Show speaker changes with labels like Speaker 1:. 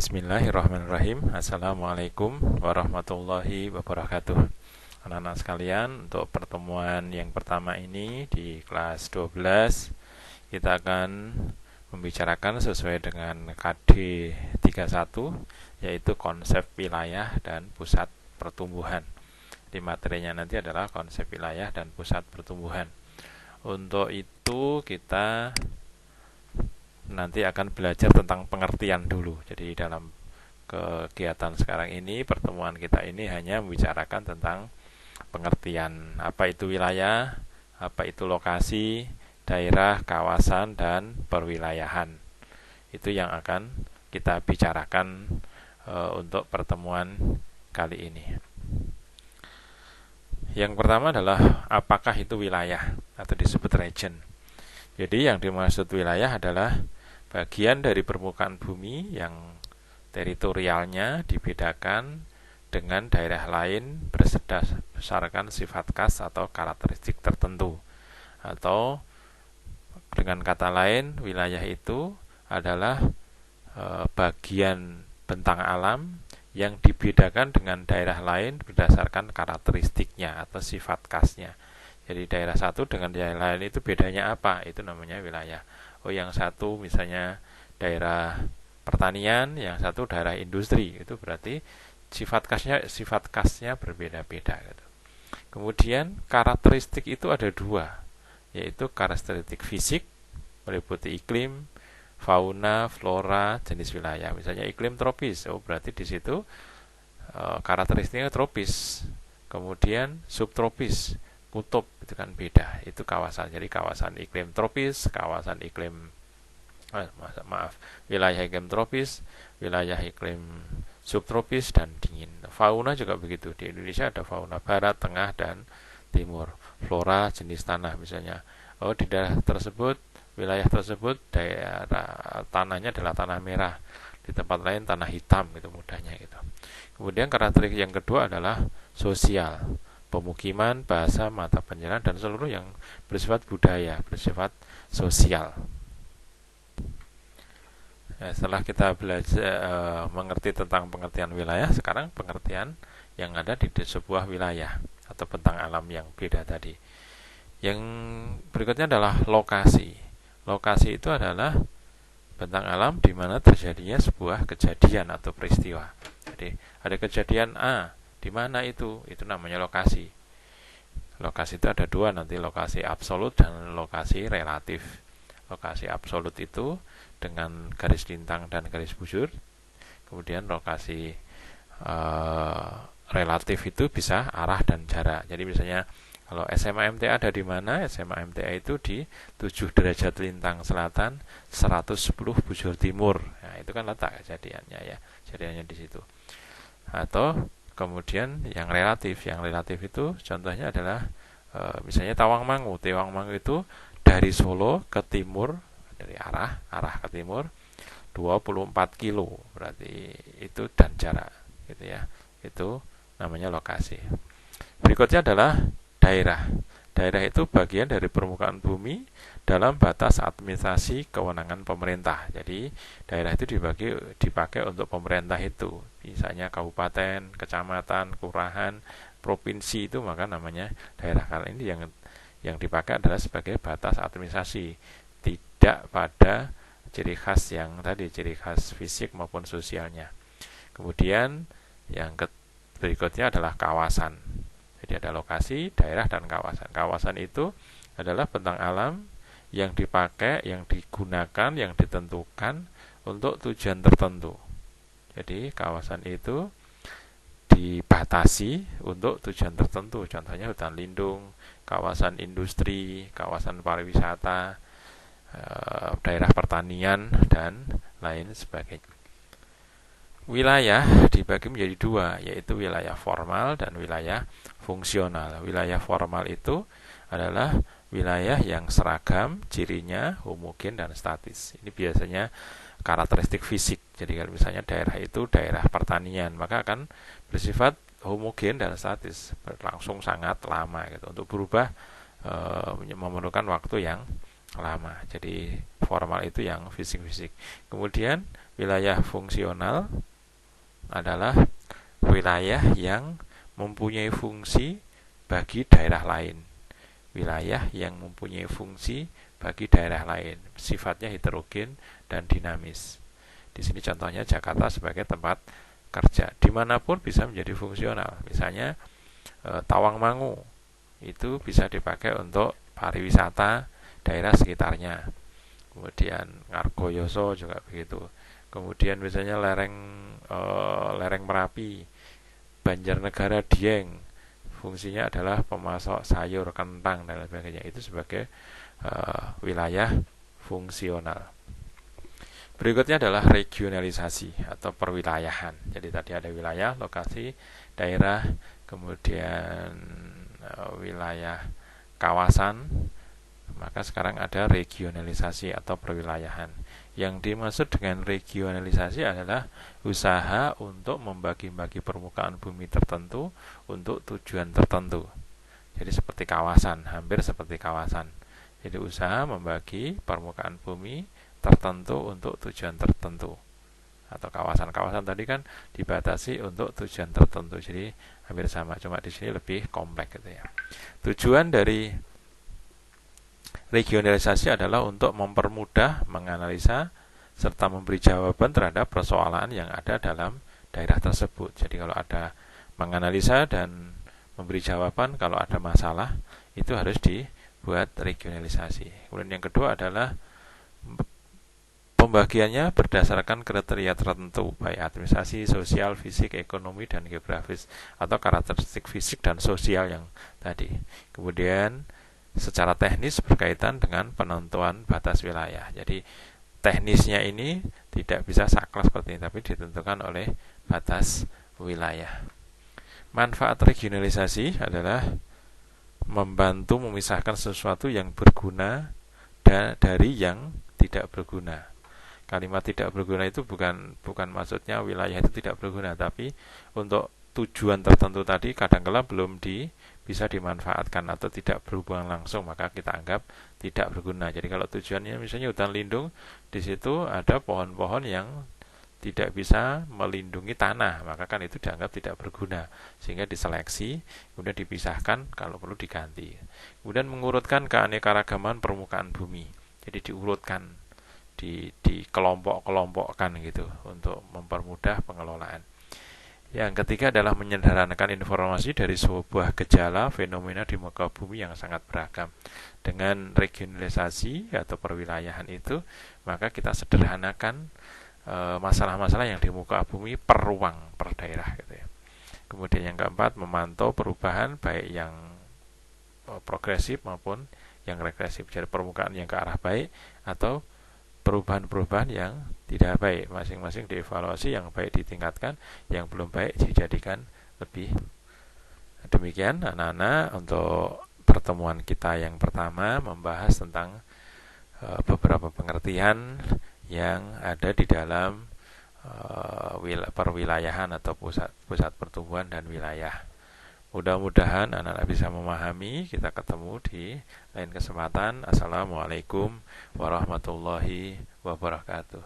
Speaker 1: Bismillahirrahmanirrahim. Assalamualaikum warahmatullahi wabarakatuh. Anak-anak sekalian, untuk pertemuan yang pertama ini di kelas 12 kita akan membicarakan sesuai dengan KD 31, yaitu konsep wilayah dan pusat pertumbuhan. Di materinya nanti adalah konsep wilayah dan pusat pertumbuhan. Untuk itu kita nanti akan belajar tentang pengertian dulu. Jadi dalam kegiatan sekarang ini, pertemuan kita ini hanya membicarakan tentang pengertian apa itu wilayah, apa itu lokasi, daerah, kawasan, dan perwilayahan. Itu yang akan kita bicarakan untuk pertemuan kali ini. Yang pertama adalah apakah itu wilayah atau disebut region. Jadi yang dimaksud wilayah adalah bagian dari permukaan bumi yang teritorialnya dibedakan dengan daerah lain berdasarkan sifat khas atau karakteristik tertentu. Atau dengan kata lain, wilayah itu adalah bagian bentang alam yang dibedakan dengan daerah lain berdasarkan karakteristiknya atau sifat khasnya. Jadi daerah satu dengan daerah lain itu bedanya apa? Itu namanya wilayah. Oh, yang satu misalnya daerah pertanian, yang satu daerah industri. Itu berarti sifat khasnya berbeda-beda gitu. Kemudian karakteristik itu ada dua, yaitu karakteristik fisik meliputi iklim, fauna, flora, jenis wilayah. Misalnya iklim tropis, oh berarti di situ karakteristiknya tropis. Kemudian subtropis, kutub, itu kan beda, itu kawasan. Jadi kawasan iklim tropis, kawasan iklim wilayah iklim tropis, wilayah iklim subtropis dan dingin. Fauna juga begitu. Di Indonesia ada fauna barat, tengah, dan timur. Flora, jenis tanah misalnya. Oh, di daerah tersebut, wilayah tersebut, daerah tanahnya adalah tanah merah. Di tempat lain tanah hitam, gitu mudahnya gitu. Kemudian karakteristik yang kedua adalah sosial. Pemukiman, bahasa, mata pencaharian, dan seluruh yang bersifat budaya, bersifat sosial. Ya, setelah kita belajar mengerti tentang pengertian wilayah, sekarang pengertian yang ada di sebuah wilayah atau bentang alam yang beda tadi. Yang berikutnya adalah lokasi. Lokasi itu adalah bentang alam di mana terjadinya sebuah kejadian atau peristiwa. Jadi ada kejadian A, di mana itu namanya lokasi. Lokasi itu ada dua nanti, lokasi absolut dan lokasi relatif. Lokasi absolut itu dengan garis lintang dan garis bujur. Kemudian lokasi relatif itu bisa arah dan jarak. Jadi misalnya kalau SMA MTA ada di mana? SMA MTA itu di 7 derajat lintang selatan, 110 bujur timur. Nah, itu kan letak kejadiannya ya. Kejadiannya di situ. Atau kemudian yang relatif itu contohnya adalah misalnya Tawangmangu itu dari Solo ke timur, dari arah ke timur 24 kilo, berarti itu dan jarak gitu ya. Itu namanya lokasi. Berikutnya adalah daerah. Daerah itu bagian dari permukaan bumi dalam batas administrasi kewenangan pemerintah. Jadi daerah itu dipakai untuk pemerintah itu. Misalnya kabupaten, kecamatan, kelurahan, provinsi itu maka namanya daerah. Kali ini yang dipakai adalah sebagai batas administrasi, tidak pada ciri khas yang tadi, ciri khas fisik maupun sosialnya. Kemudian yang berikutnya adalah kawasan. Jadi ada lokasi, daerah, dan kawasan. Kawasan itu adalah bentang alam yang dipakai, yang digunakan, yang ditentukan untuk tujuan tertentu. Jadi kawasan itu dibatasi untuk tujuan tertentu. Contohnya hutan lindung, kawasan industri, kawasan pariwisata, daerah pertanian, dan lain sebagainya. Wilayah dibagi menjadi dua, yaitu wilayah formal dan wilayah fungsional. Wilayah formal itu adalah wilayah yang seragam, cirinya homogen dan statis. Ini biasanya karakteristik fisik. Jadi kalau misalnya daerah itu daerah pertanian, maka akan bersifat homogen dan statis, berlangsung sangat lama gitu. Untuk berubah memerlukan waktu yang lama. Jadi formal itu yang fisik-fisik. Kemudian wilayah fungsional adalah wilayah yang mempunyai fungsi bagi daerah lain. Wilayah yang mempunyai fungsi bagi daerah lain, sifatnya heterogen dan dinamis. Di sini contohnya Jakarta sebagai tempat kerja, dimanapun bisa menjadi fungsional. Misalnya Tawangmangu itu bisa dipakai untuk pariwisata daerah sekitarnya. Kemudian Ngargoyoso juga begitu. Kemudian misalnya lereng Merapi, Banjarnegara Dieng, fungsinya adalah pemasok sayur, kentang dan lain sebagainya. Itu sebagai wilayah fungsional. Berikutnya adalah regionalisasi atau perwilayahan. Jadi tadi ada wilayah, lokasi, daerah, kemudian wilayah kawasan, maka sekarang ada regionalisasi atau perwilayahan. Yang dimaksud dengan regionalisasi adalah usaha untuk membagi-bagi permukaan bumi tertentu untuk tujuan tertentu. Jadi seperti kawasan, hampir seperti kawasan. Jadi usaha membagi permukaan bumi tertentu untuk tujuan tertentu. Atau kawasan-kawasan tadi kan dibatasi untuk tujuan tertentu. Jadi hampir sama, cuma di sini lebih kompleks gitu ya. Tujuan dari regionalisasi adalah untuk mempermudah, menganalisa serta memberi jawaban terhadap persoalan yang ada dalam daerah tersebut. Jadi kalau ada menganalisa dan memberi jawaban kalau ada masalah, itu harus dibuat regionalisasi. Kemudian yang kedua adalah pembagiannya berdasarkan kriteria tertentu, baik administrasi, sosial, fisik, ekonomi, dan geografis, atau karakteristik fisik dan sosial yang tadi. Kemudian secara teknis berkaitan dengan penentuan batas wilayah. Jadi teknisnya ini tidak bisa saklek seperti ini, tapi ditentukan oleh batas wilayah. Manfaat regionalisasi adalah membantu memisahkan sesuatu yang berguna dari yang tidak berguna. Kalimat tidak berguna itu bukan maksudnya wilayah itu tidak berguna, tapi untuk tujuan tertentu tadi kadang-kala belum bisa dimanfaatkan atau tidak berhubungan langsung, maka kita anggap tidak berguna. Jadi kalau tujuannya misalnya hutan lindung, di situ ada pohon-pohon yang tidak bisa melindungi tanah, maka kan itu dianggap tidak berguna, sehingga diseleksi, kemudian dipisahkan, kalau perlu diganti. Kemudian mengurutkan keanekaragaman permukaan bumi, jadi diurutkan, di kelompok-kelompokkan gitu untuk mempermudah pengelolaan. Yang ketiga adalah menyederhanakan informasi dari sebuah gejala fenomena di muka bumi yang sangat beragam. Dengan regionalisasi atau perwilayahan itu, maka kita sederhanakan masalah-masalah yang di muka bumi per ruang, per daerah gitu ya. Kemudian yang keempat, memantau perubahan baik yang progresif maupun yang regresif, jadi permukaan yang ke arah baik atau perubahan-perubahan yang tidak baik, masing-masing dievaluasi, yang baik ditingkatkan, yang belum baik dijadikan lebih. Demikian anak-anak untuk pertemuan kita yang pertama, membahas tentang beberapa pengertian yang ada di dalam perwilayahan atau pusat pertumbuhan dan wilayah. Mudah-mudahan anak-anak bisa memahami. Kita ketemu di lain kesempatan. Assalamualaikum warahmatullahi wabarakatuh.